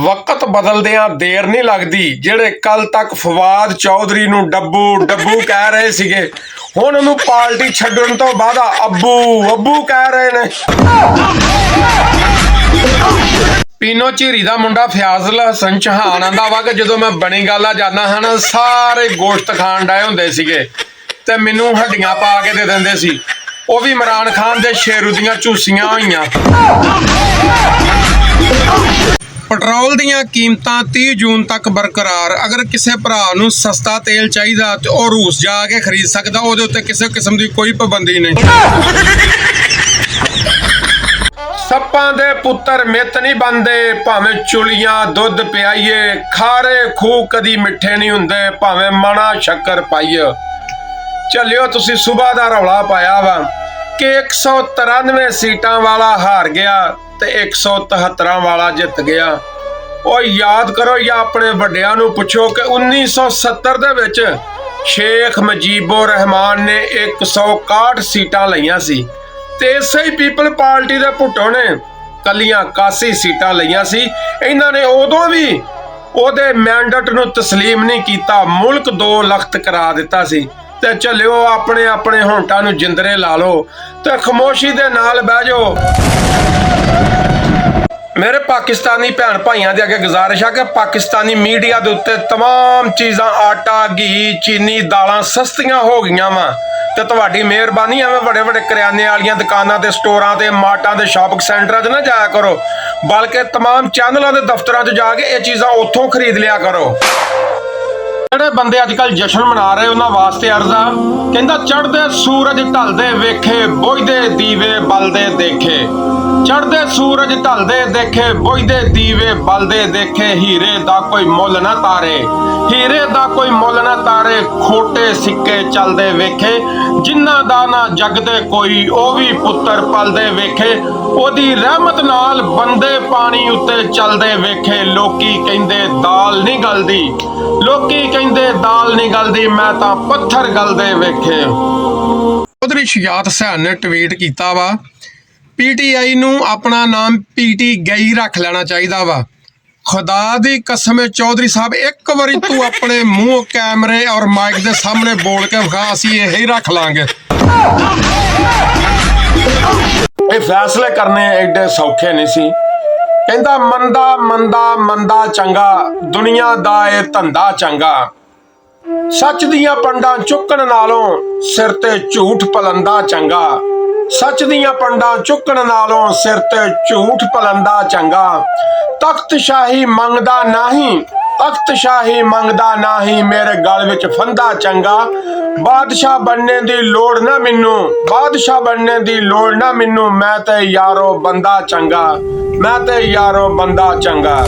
वक्त बदलदियां देर नहीं लगती। जेड़े कल तक फवाद चौधरी नूं डब्बू डब्बू कह रहे सीगे, हुण उहनूं पार्टी छड्डण तो बाद अब्बू अब्बू कह रहे ने। पीनो झीरी दा मुंडा फयाज़ल हसन चौहान आंदा वा कि जदों मैं बनी गाला जाना हाँ ना, सारे गोश्त खाण डाए हुंदे सीगे ते मैनूं हड्डियां पा के दे दिंदे सी। ਉਹ भी इमरान खान दे शेरू दियां झूसियां होईयां। पेट्रोल दियां कीमतां 30 जून तक बरकरार। अगर किसी भरा नूं सस्ता तेल चाहिदा ते ओह रूस जाके खरीद सकदा, ओहदे उत्ते किसी किस्म दी कोई पाबंदी नहीं। सप्पां दे पुत्तर मित नहीं बनदे, भावें चुलियां दुध पियाईए। खारे खूह कदी मिठे नहीं हुंदे, भावें मणा शक्कर पाईए। झल्लियो तुसी सुबह दा रौला पाया वा कि 193 सीटां वाला हार गया ते 173 वाला जित गया। और याद करो या अपने वड्डियां नूं पुछो कि 1970 दे विच शेख मुजीबुर रहमान ने 161 सीटां लईआं सी ते इसे ही पीपल पार्टी दे भुट्टो ने कलियां 81 सीटां लईआं सी। इन्हां ने उदों भी ओहदे मैंडेट नूं तस्लीम नहीं कीता, मुल्क 2 लख्त करा दिता सी। ते झल्लियो अपने अपने होंटां नूं जिंदरे ला लो ते खामोशी दे नाल बह जाओ। मेरे पाकिस्तानी भैन भाइयों के अगे गुजारिश है कि पाकिस्तानी मीडिया के उत्ते तमाम चीज़ां आटा घी चीनी दालां सस्तियां हो गई वा ते तुहाडी मेहरबानी एवें बड़े बड़े करियाने वालियां दुकानां ते स्टोरां ते मार्टां ते शॉपिंग सेंटरां च ना जाया करो, बल्कि तमाम चैनलों के दफ्तरां च जाके ये चीज़ां उत्थों खरीद लिया करो। ਜਿਹੜੇ ਬੰਦੇ ਅੱਜ ਕੱਲ ਜਸ਼ਨ ਮਨਾ ਰਹੇ ਉਹਨਾਂ ਵਾਸਤੇ ਅਰਜ਼ਾ ਕਹਿੰਦਾ ਚੜ੍ਹਦੇ ਸੂਰਜ ਢਲਦੇ ਵੇਖੇ ਬੁਝਦੇ ਦੀਵੇ ਬਲਦੇ ਦੇਖੇ। ਚੜ੍ਹਦੇ ਸੂਰਜ ਢਲਦੇ ਦੇਖੇ ਬੁਝਦੇ ਦੀਵੇ ਬਲਦੇ ਦੇਖੇ। ਹੀਰੇ ਦਾ ਕੋਈ ਮੁੱਲ ਨਾ ਤਾਰੇ, ਹੀਰੇ ਦਾ ਕੋਈ ਮੁੱਲ ਨਾ ਤਾਰੇ। ਖੋਟੇ ਸਿੱਕੇ ਚੱਲਦੇ ਵੇਖੇ ਜਿਨ੍ਹਾਂ ਦਾ ਨਾ ਜਗਦੇ ਕੋਈ, ਉਹ ਵੀ ਪੁੱਤਰ ਪਲਦੇ ਵੇਖੇ। ਉਹਦੀ ਰਹਿਮਤ ਨਾਲ ਬੰਦੇ ਪਾਣੀ ਉੱਤੇ ਚੱਲਦੇ ਵੇਖੇ। ਲੋਕੀ ਕਹਿੰਦੇ ਦਾਲ ਨਹੀਂ ਗਲਦੀ, ਲੋਕੀ ਕਹਿੰਦੇ ਦਾਲ ਨਹੀਂ ਗਲਦੀ, ਮੈਂ ਤਾਂ ਪੱਥਰ ਗਲਦੇ ਵੇਖੇ। ਚੌਧਰੀ ਸ਼ੁਜਾਤ ਹੁਸੈਨ ਨੇ ਟਵੀਟ ਕੀਤਾ ਵਾ PTI ਨੂੰ ਆਪਣਾ ਨਾਮ PT ਗਈ ਰੱਖ ਲੈਣਾ ਚਾਹੀਦਾ ਵਾ। खुदा दी कसम चौधरी साहब एक बारी तू अपने मुंह कैमरे और माइक के सामने बोल के विखा, असीं यही रख लांगे। ये फैसले करने एडे सौखे नहीं सी। कहंदा मंदा मंदा मंदा चंगा, दुनिया दा ए धंधा चंगा। सच दियां पंडां चुकण नालों सिर ते झूठ पलंदा चंगा। सच दियां पंडां चुकण नालों सिर ते झूठ पलंदा चंगा। तख्त शाही मंगदा नहीं, तख्त शाही मंगदा नहीं, मेरे गल विच फंदा चंगा। बादशाह बनने दी लोड़ ना मैनू, बादशाह बनने दी लोड़ ना मैनू, मैं ते यारो बंदा चंगा, मैं ते यारो बंदा चंगा।